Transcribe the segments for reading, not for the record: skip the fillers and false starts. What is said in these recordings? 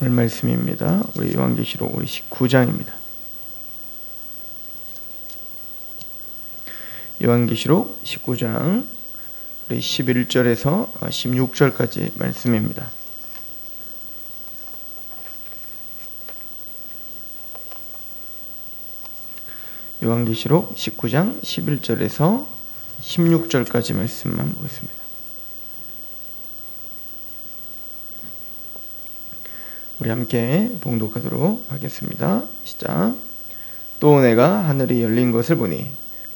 오늘 말씀입니다. 우리 요한계시록 우리 19장입니다. 요한계시록 19장 우리 11절에서 16절까지 말씀입니다. 요한계시록 19장 11절에서 16절까지 말씀만 보겠습니다. 우리 함께 봉독하도록 하겠습니다. 시작. 또 내가 하늘이 열린 것을 보니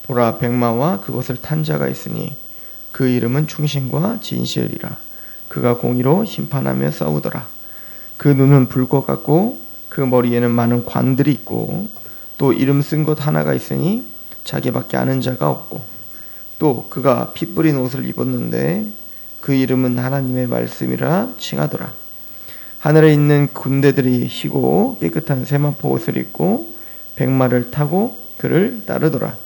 보라 백마와 그것을 탄 자가 있으니 그 이름은 충신과 진실이라. 그가 공의로 심판하며 싸우더라. 그 눈은 불꽃 같고 그 머리에는 많은 관들이 있고 또 이름 쓴 것 하나가 있으니 자기밖에 아는 자가 없고 또 그가 피 뿌린 옷을 입었는데 그 이름은 하나님의 말씀이라 칭하더라. 하늘에 있는 군대들이 희고 깨끗한 세마포 옷을 입고 백마를 타고 그를 따르더라.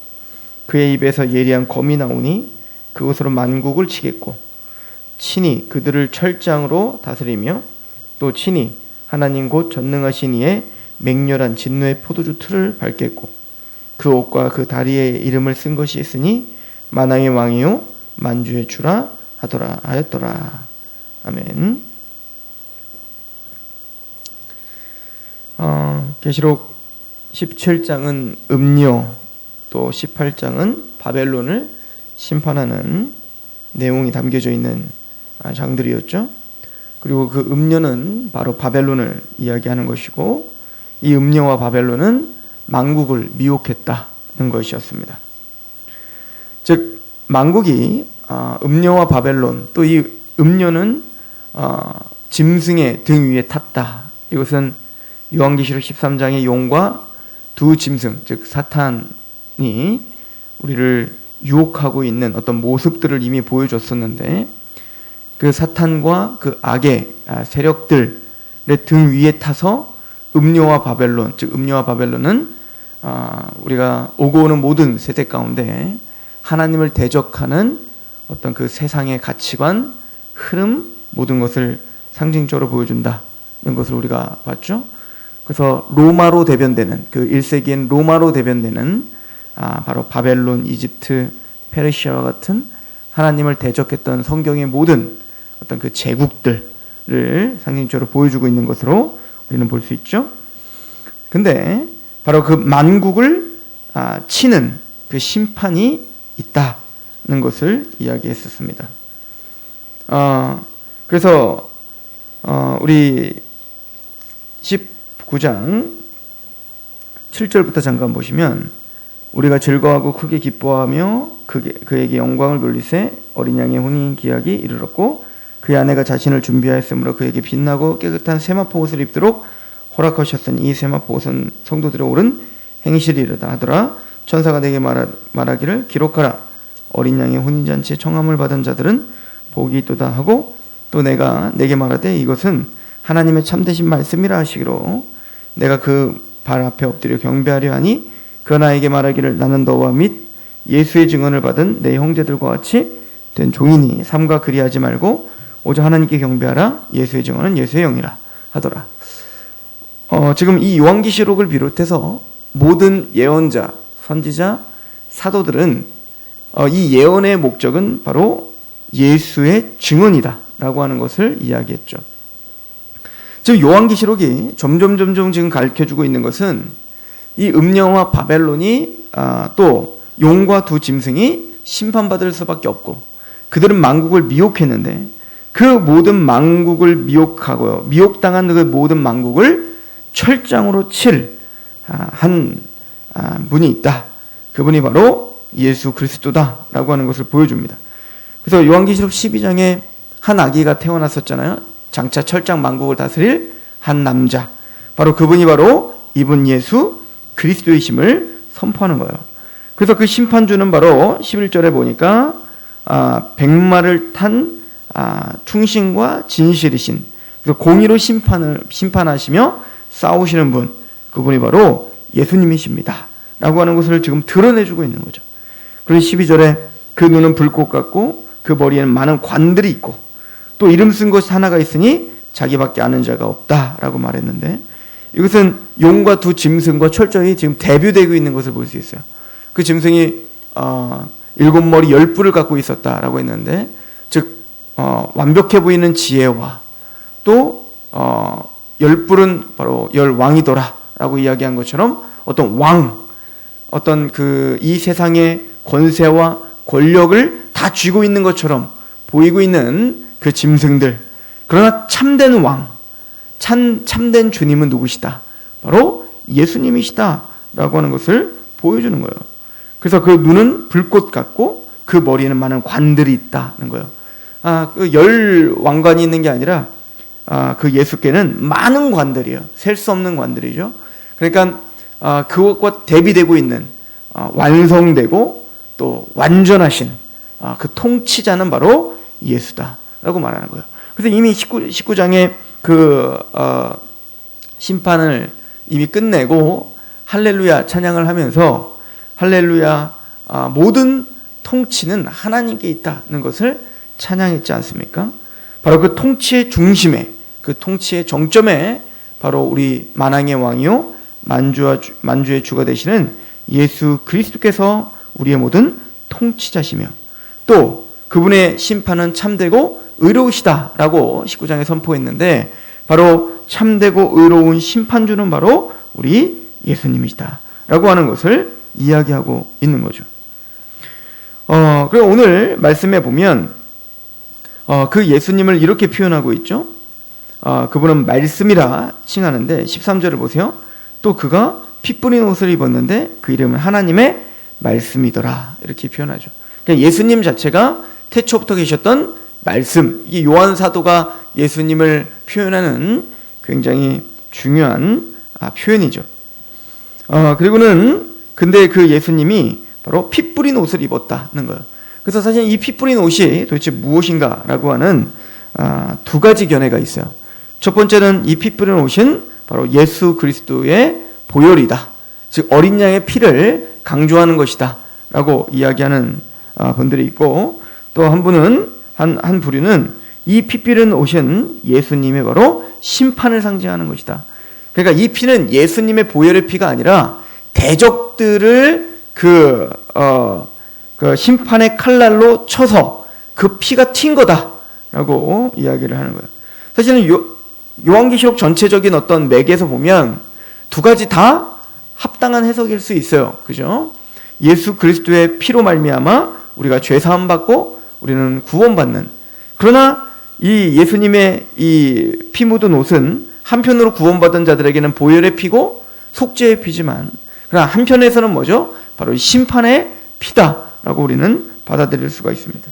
그의 입에서 예리한 검이 나오니 그것으로 만국을 치겠고 친히 그들을 철장으로 다스리며 또 친히 하나님 곧 전능하신 이의 맹렬한 진노의 포도주 틀을 밟겠고 그 옷과 그 다리에 이름을 쓴 것이 있으니 만왕의 왕이요 만주의 주라 하였더라. 아멘. 계시록 17장은 음료, 또 18장은 바벨론을 심판하는 내용이 담겨져 있는 장들이었죠. 그리고 그 음료는 바로 바벨론을 이야기하는 것이고 이 음료와 바벨론은 만국을 미혹했다는 것이었습니다. 즉 만국이 음료와 바벨론, 또 이 음료는 짐승의 등 위에 탔다. 이것은 요한계시록 13장의 용과 두 짐승, 즉 사탄이 우리를 유혹하고 있는 어떤 모습들을 이미 보여줬었는데 그 사탄과 그 악의 세력들의 등 위에 타서 음료와 바벨론, 즉 음료와 바벨론은 우리가 오고 오는 모든 세대 가운데 하나님을 대적하는 어떤 그 세상의 가치관, 흐름, 모든 것을 상징적으로 보여준다는 것을 우리가 봤죠. 그래서 로마로 대변되는, 그 1세기엔 로마로 대변되는 바로 바벨론, 이집트, 페르시아와 같은 하나님을 대적했던 성경의 모든 어떤 그 제국들을 상징적으로 보여주고 있는 것으로 우리는 볼 수 있죠. 근데 바로 그 만국을 치는 그 심판이 있다는 것을 이야기했었습니다. 그래서 우리 19장 7절부터 잠깐 보시면 우리가 즐거워하고 크게 기뻐하며 그에게 영광을 돌리세 어린 양의 혼인 기약이 이르렀고 그의 아내가 자신을 준비하였으므로 그에게 빛나고 깨끗한 세마포 옷을 입도록 허락하셨으니 이 세마포 옷은 성도들의 옳은 행실이르다 하더라. 천사가 내게 말하기를 기록하라. 어린 양의 혼인잔치에 청함을 받은 자들은 복이 있도다 하고 또 내가 내게 말하되 이것은 하나님의 참되신 말씀이라 하시기로 내가 그 발 앞에 엎드려 경배하려 하니 그 나에게 말하기를 나는 너와 및 예수의 증언을 받은 내 형제들과 같이 된 종이니 삼가 그리하지 말고 오직 하나님께 경배하라. 예수의 증언은 예수의 영이라 하더라. 지금 이 요한계시록을 비롯해서 모든 예언자, 선지자, 사도들은 이 예언의 목적은 바로 예수의 증언이다 라고 하는 것을 이야기했죠. 지금 요한계시록이 점점 지금 가르쳐주고 있는 것은 이 음녀와 바벨론이 또 용과 두 짐승이 심판받을 수밖에 없고 그들은 만국을 미혹했는데 그 모든 만국을 미혹하고요, 미혹당한 그 모든 만국을 철장으로 칠 한 분이 있다. 그분이 바로 예수 그리스도다라고 하는 것을 보여줍니다. 그래서 요한계시록 12장에 한 아기가 태어났었잖아요. 장차 철장 만국을 다스릴 한 남자, 바로 그분이 바로 이분 예수 그리스도이심을 선포하는 거예요. 그래서 그 심판주는 바로 11절에 보니까 백마를 탄 충신과 진실이신, 그래서 공의로 심판하시며 싸우시는 분, 그분이 바로 예수님이십니다 라고 하는 것을 지금 드러내주고 있는 거죠. 그래서 12절에 그 눈은 불꽃 같고 그 머리에는 많은 관들이 있고 또 이름 쓴 것이 하나가 있으니 자기밖에 아는 자가 없다라고 말했는데, 이것은 용과 두 짐승과 철저히 지금 대비되고 있는 것을 볼 수 있어요. 그 짐승이 7머리 10뿔을 갖고 있었다라고 했는데, 즉 완벽해 보이는 지혜와 또 10뿔은 바로 10왕이더라 라고 이야기한 것처럼, 어떤 왕, 어떤 이 세상의 권세와 권력을 다 쥐고 있는 것처럼 보이고 있는 그 짐승들, 그러나 참된 왕, 참된 주님은 누구시다? 바로 예수님이시다 라고 하는 것을 보여주는 거예요. 그래서 그 눈은 불꽃 같고 그 머리에는 많은 관들이 있다는 거예요. 그 10왕관이 있는 게 아니라 그 예수께는 많은 관들이에요. 셀 수 없는 관들이죠. 그러니까 그것과 대비되고 있는 완성되고 또 완전하신 그 통치자는 바로 예수다라고 말하는 거예요. 그래서 이미 19장에 그 심판을 이미 끝내고 할렐루야 찬양을 하면서, 할렐루야 모든 통치는 하나님께 있다는 것을 찬양했지 않습니까? 바로 그 통치의 중심에, 그 통치의 정점에 바로 우리 만왕의 왕이요 만주의 주가 되시는 예수 그리스도께서 우리의 모든 통치자시며, 또 그분의 심판은 참되고 의로우시다라고 19장에 선포했는데, 바로 참되고 의로운 심판주는 바로 우리 예수님이시다라고 하는 것을 이야기하고 있는 거죠. 그리고 오늘 말씀에 보면 그 예수님을 이렇게 표현하고 있죠. 그분은 말씀이라 칭하는데 13절을 보세요. 또 그가 피 뿌린 옷을 입었는데 그 이름은 하나님의 말씀이더라, 이렇게 표현하죠. 그러니까 예수님 자체가 태초부터 계셨던 말씀, 이게 요한 사도가 예수님을 표현하는 굉장히 중요한 표현이죠. 그리고는 근데 그 예수님이 바로 피 뿌린 옷을 입었다는 거예요. 그래서 사실 이 피 뿌린 옷이 도대체 무엇인가라고 하는 두 가지 견해가 있어요. 첫 번째는 이 피 뿌린 옷은 바로 예수 그리스도의 보혈이다, 즉 어린 양의 피를 강조하는 것이다 라고 이야기하는 분들이 있고, 또 한 분은 한 부류는 이 피 뿌린 옷은 예수님의 바로 심판을 상징하는 것이다. 그러니까 이 피는 예수님의 보혈의 피가 아니라 대적들을 그 심판의 칼날로 쳐서 그 피가 튄 거다라고 이야기를 하는 거예요. 사실은 요한계시록 전체적인 어떤 맥에서 보면 두 가지 다 합당한 해석일 수 있어요. 그죠? 예수 그리스도의 피로 말미암아 우리가 죄 사함 받고 우리는 구원받는, 그러나 이 예수님의 이 피 묻은 옷은 한편으로 구원받은 자들에게는 보혈의 피고 속죄의 피지만, 그러나 한편에서는 뭐죠? 바로 심판의 피다라고 우리는 받아들일 수가 있습니다.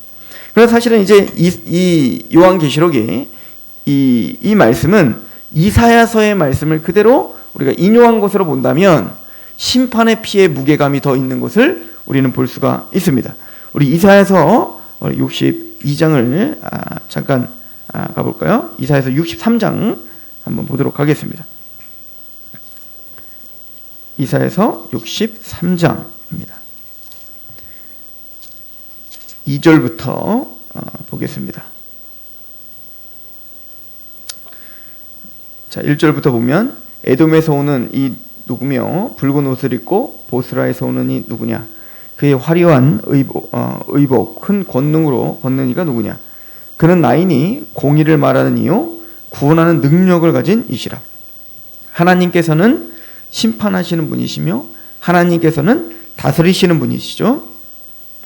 그래서 사실은 이제 이 요한계시록이 이 말씀은 이사야서의 말씀을 그대로 우리가 인용한 것으로 본다면 심판의 피의 무게감이 더 있는 것을 우리는 볼 수가 있습니다. 우리 이사야서 62장을 잠깐 가볼까요? 이사야서 63장 한번 보도록 하겠습니다. 이사야서 63장입니다. 2절부터 보겠습니다. 자, 1절부터 보면 에돔에서 오는 이 누구며 붉은 옷을 입고 보스라에서 오는 이 누구냐, 그의 화려한 의복 큰 권능으로 걷는 이가 누구냐, 그는 나이니 공의를 말하는 이요 구원하는 능력을 가진 이시라. 하나님께서는 심판하시는 분이시며 하나님께서는 다스리시는 분이시죠.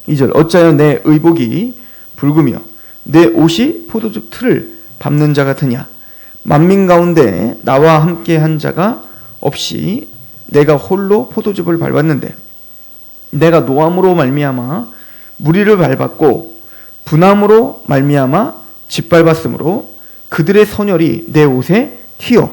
2절 어찌하여 내 의복이 붉으며 내 옷이 포도즙 틀을 밟는 자 같으냐. 만민 가운데 나와 함께 한 자가 없이 내가 홀로 포도즙을 밟았는데 내가 노함으로 말미암아 무리를 밟았고 분함으로 말미암아 짓밟았으므로 그들의 선혈이 내 옷에 튀어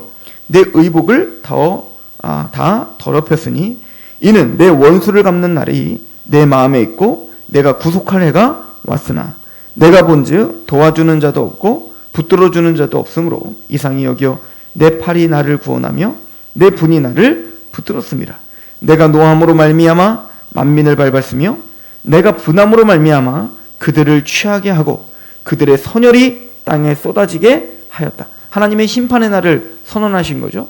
내 의복을 다 더럽혔으니 이는 내 원수를 갚는 날이 내 마음에 있고 내가 구속할 해가 왔으나 내가 본즉 도와주는 자도 없고 붙들어주는 자도 없으므로 이상히 여겨 내 팔이 나를 구원하며 내 분이 나를 붙들었습니다. 내가 노함으로 말미암아 만민을 밟았으며 내가 분함으로 말미암아 그들을 취하게 하고 그들의 선혈이 땅에 쏟아지게 하였다. 하나님의 심판의 날을 선언하신 거죠.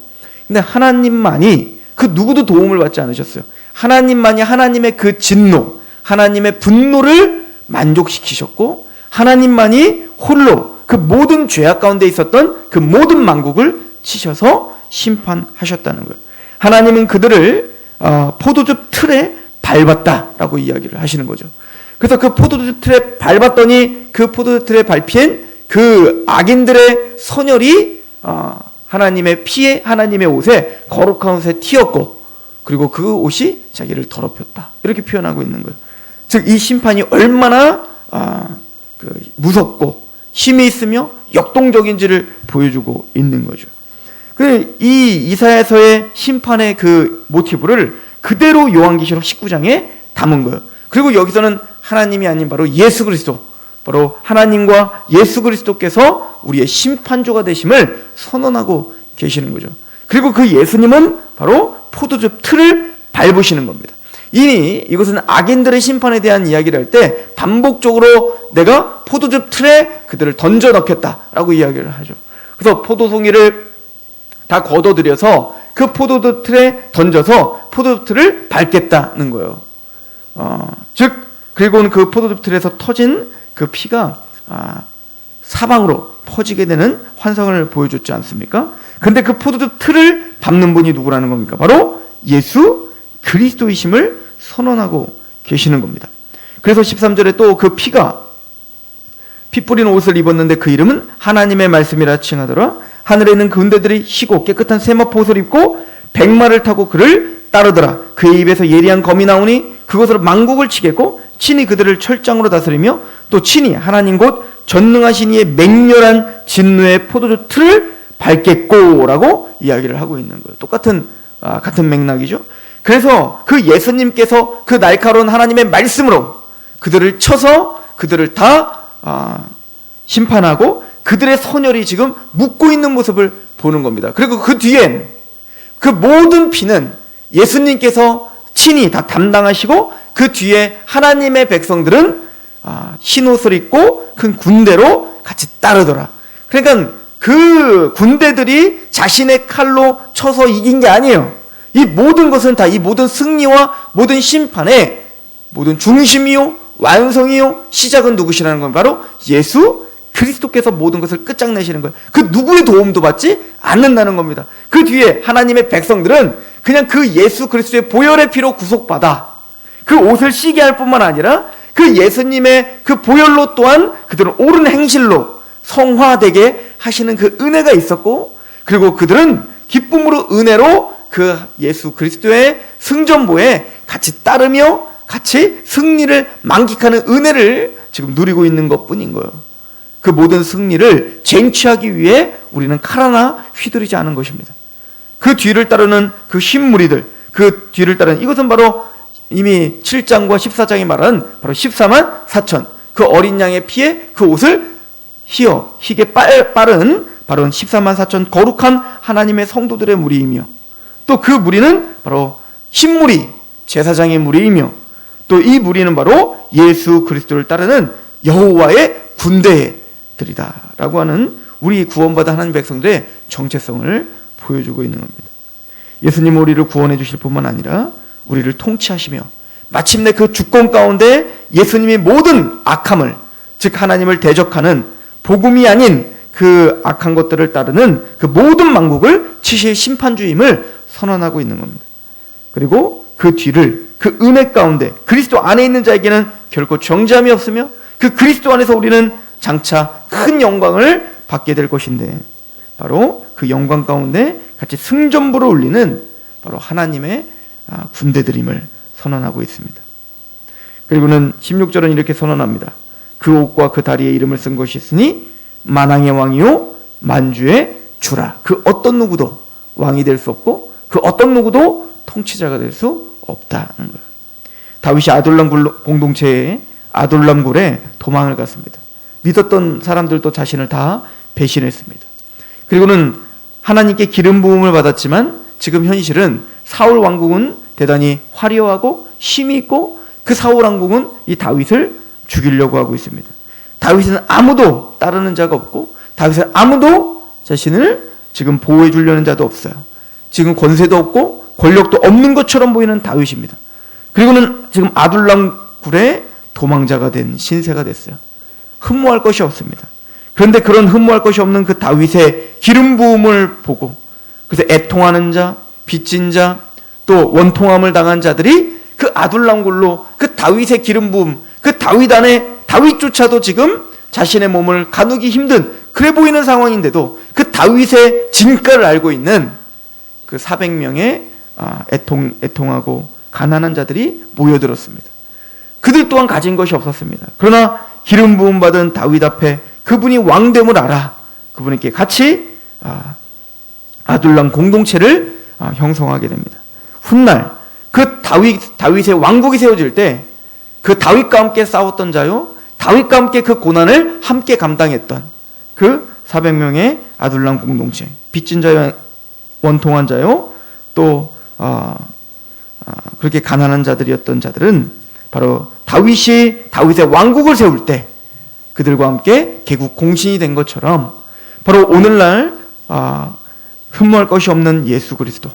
근데 하나님만이 그 누구도 도움을 받지 않으셨어요. 하나님만이 하나님의 그 진노, 하나님의 분노를 만족시키셨고, 하나님만이 홀로 그 모든 죄악 가운데 있었던 그 모든 만국을 치셔서 심판하셨다는 거예요. 하나님은 그들을 포도즙 틀에 밟았다라고 이야기를 하시는 거죠. 그래서 그 포도즙 틀에 밟았더니 그 포도즙 틀에 밟힌 그 악인들의 선혈이 하나님의 피에, 하나님의 옷에, 거룩한 옷에 튀었고, 그리고 그 옷이 자기를 더럽혔다, 이렇게 표현하고 있는 거예요. 즉 이 심판이 얼마나 무섭고 힘이 있으며 역동적인지를 보여주고 있는 거죠. 이 이사야서의 심판의 그 모티브를 그대로 요한계시록 19장에 담은 거예요. 그리고 여기서는 하나님이 아닌 바로 예수 그리스도, 바로 하나님과 예수 그리스도께서 우리의 심판조가 되심을 선언하고 계시는 거죠. 그리고 그 예수님은 바로 포도즙 틀을 밟으시는 겁니다. 이미 이것은 악인들의 심판에 대한 이야기를 할 때 반복적으로 내가 포도즙 틀에 그들을 던져 넣겠다라고 이야기를 하죠. 그래서 포도송이를 다 걷어들여서 그 포도즙 틀에 던져서 포도즙 틀을 밟겠다는 거예요. 즉 그리고는 그 포도즙 틀에서 터진 그 피가 사방으로 퍼지게 되는 환상을 보여줬지 않습니까? 근데 그 포도즙 틀을 밟는 분이 누구라는 겁니까? 바로 예수 그리스도이심을 선언하고 계시는 겁니다. 그래서 13절에 또 그 피가 피 뿌린 옷을 입었는데 그 이름은 하나님의 말씀이라 칭하더라. 하늘에 있는 군대들이 희고 깨끗한 세마포 옷을 입고 백마를 타고 그를 따르더라. 그의 입에서 예리한 검이 나오니 그것으로 만국을 치겠고 친히 그들을 철장으로 다스리며 또 친히 하나님 곧 전능하신 이의 맹렬한 진노의 포도주 틀을 밟겠고라고 이야기를 하고 있는 거예요. 같은 맥락이죠. 그래서 그 예수님께서 그 날카로운 하나님의 말씀으로 그들을 쳐서 그들을 다 심판하고 그들의 선혈이 지금 묻고 있는 모습을 보는 겁니다. 그리고 그 뒤엔 그 모든 피는 예수님께서 친히 다 담당하시고 그 뒤에 하나님의 백성들은 흰 옷을 입고 큰 군대로 같이 따르더라. 그러니까 그 군대들이 자신의 칼로 쳐서 이긴 게 아니에요. 이 모든 것은 다 이 모든 승리와 모든 심판의 모든 중심이요 완성이요 시작은 누구시라는 건 바로 예수 그리스도께서 모든 것을 끝장내시는 거예요. 그 누구의 도움도 받지 않는다는 겁니다. 그 뒤에 하나님의 백성들은 그냥 그 예수 그리스도의 보혈의 피로 구속받아 그 옷을 씨게 할 뿐만 아니라 그 예수님의 그 보혈로 또한 그들은 옳은 행실로 성화되게 하시는 그 은혜가 있었고, 그리고 그들은 기쁨으로 은혜로 그 예수 그리스도의 승전보에 같이 따르며 같이 승리를 만끽하는 은혜를 지금 누리고 있는 것뿐인 거예요. 그 모든 승리를 쟁취하기 위해 우리는 칼 하나 휘두르지 않은 것입니다. 그 뒤를 따르는 그 흰무리들, 그 뒤를 따르는 이것은 바로 이미 7장과 14장이 말하는 바로 14만 4천 그 어린 양의 피에 그 옷을 희게 빠른 바로 14만 4천 거룩한 하나님의 성도들의 무리이며, 또 그 무리는 바로 흰무리 제사장의 무리이며, 또 이 무리는 바로 예수 그리스도를 따르는 여호와의 군대들이다 라고 하는 우리 구원받은 하나님 백성들의 정체성을 보여주고 있는 겁니다. 예수님은 우리를 구원해 주실 뿐만 아니라 우리를 통치하시며 마침내 그 주권 가운데 예수님이 모든 악함을, 즉 하나님을 대적하는 복음이 아닌 그 악한 것들을 따르는 그 모든 만국을 치실 심판주임을 선언하고 있는 겁니다. 그리고 그 뒤를 그 은혜 가운데 그리스도 안에 있는 자에게는 결코 정죄함이 없으며 그 그리스도 안에서 우리는 장차 큰 영광을 받게 될 것인데, 바로 그 영광 가운데 같이 승전부를 울리는 바로 하나님의 군대들임을 선언하고 있습니다. 그리고는 16절은 이렇게 선언합니다. 그 옷과 그 다리에 이름을 쓴 것이 있으니 만왕의 왕이요 만주의 주라. 그 어떤 누구도 왕이 될 수 없고 그 어떤 누구도 통치자가 될 수 없다는 거예요. 다윗이 아둘람 공동체에 아둘람굴에 도망을 갔습니다. 믿었던 사람들도 자신을 다 배신했습니다. 그리고는 하나님께 기름 부음을 받았지만 지금 현실은 사울 왕국은 대단히 화려하고 힘이 있고 그 사울 왕국은 이 다윗을 죽이려고 하고 있습니다. 다윗은 아무도 따르는 자가 없고 다윗은 아무도 자신을 지금 보호해 주려는 자도 없어요. 지금 권세도 없고 권력도 없는 것처럼 보이는 다윗입니다. 그리고는 지금 아둘람 굴에 도망자가 된 신세가 됐어요. 흠모할 것이 없습니다. 그런데 그런 흠모할 것이 없는 그 다윗의 기름 부음을 보고, 그래서 애통하는 자, 빚진 자, 또 원통함을 당한 자들이 그 아둘람 굴로 그 다윗의 기름 부음, 그 다윗 안에 다윗조차도 지금 자신의 몸을 가누기 힘든 그래 보이는 상황인데도 그 다윗의 진가를 알고 있는 그 400명의 애통하고 가난한 자들이 모여들었습니다. 그들 또한 가진 것이 없었습니다. 그러나 기름 부음 받은 다윗 앞에 그분이 왕됨을 알아 그분에게 같이 아둘람 공동체를 형성하게 됩니다. 훗날 그 다윗의 왕국이 세워질 때 그 다윗과 함께 싸웠던 자요, 다윗과 함께 그 고난을 함께 감당했던 그 400명의 아둘람 공동체, 빚진 자요, 원통한 자요, 또 그렇게 가난한 자들이었던 자들은 바로 다윗의 왕국을 세울 때 그들과 함께 개국 공신이 된 것처럼 바로 오늘날 흠모할 것이 없는 예수 그리스도,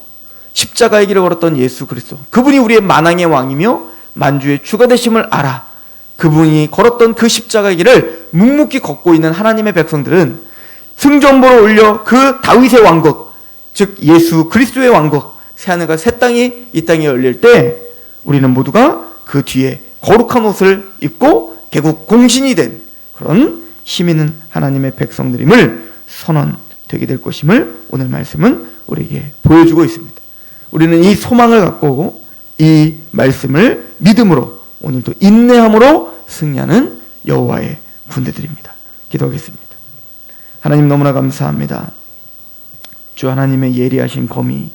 십자가의 길을 걸었던 예수 그리스도, 그분이 우리의 만왕의 왕이며 만주의 주가 되심을 알아 그분이 걸었던 그 십자가의 길을 묵묵히 걷고 있는 하나님의 백성들은 승전보로 올려 그 다윗의 왕국, 즉 예수 그리스도의 왕국, 새하늘과 새 땅이 이 땅에 열릴 때 우리는 모두가 그 뒤에 거룩한 옷을 입고 개국 공신이 된 그런 힘 있는 하나님의 백성들임을 선언되게 될 것임을 오늘 말씀은 우리에게 보여주고 있습니다. 우리는 이 소망을 갖고 이 말씀을 믿음으로 오늘도 인내함으로 승리하는 여호와의 군대들입니다. 기도하겠습니다. 하나님 너무나 감사합니다. 주 하나님의 예리하신 검이,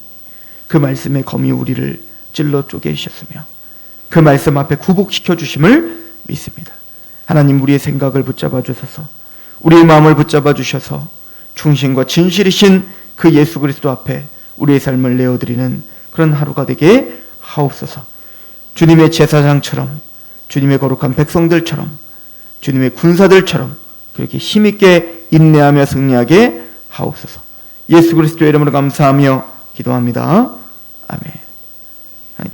그 말씀의 검이 우리를 찔러 쪼개셨으며 그 말씀 앞에 굴복시켜 주심을 믿습니다. 하나님 우리의 생각을 붙잡아 주셔서 우리의 마음을 붙잡아 주셔서 충신과 진실이신 그 예수 그리스도 앞에 우리의 삶을 내어드리는 그런 하루가 되게 하옵소서. 주님의 제사장처럼, 주님의 거룩한 백성들처럼, 주님의 군사들처럼 그렇게 힘있게 인내하며 승리하게 하옵소서. 예수 그리스도의 이름으로 감사하며 기도합니다. 아멘.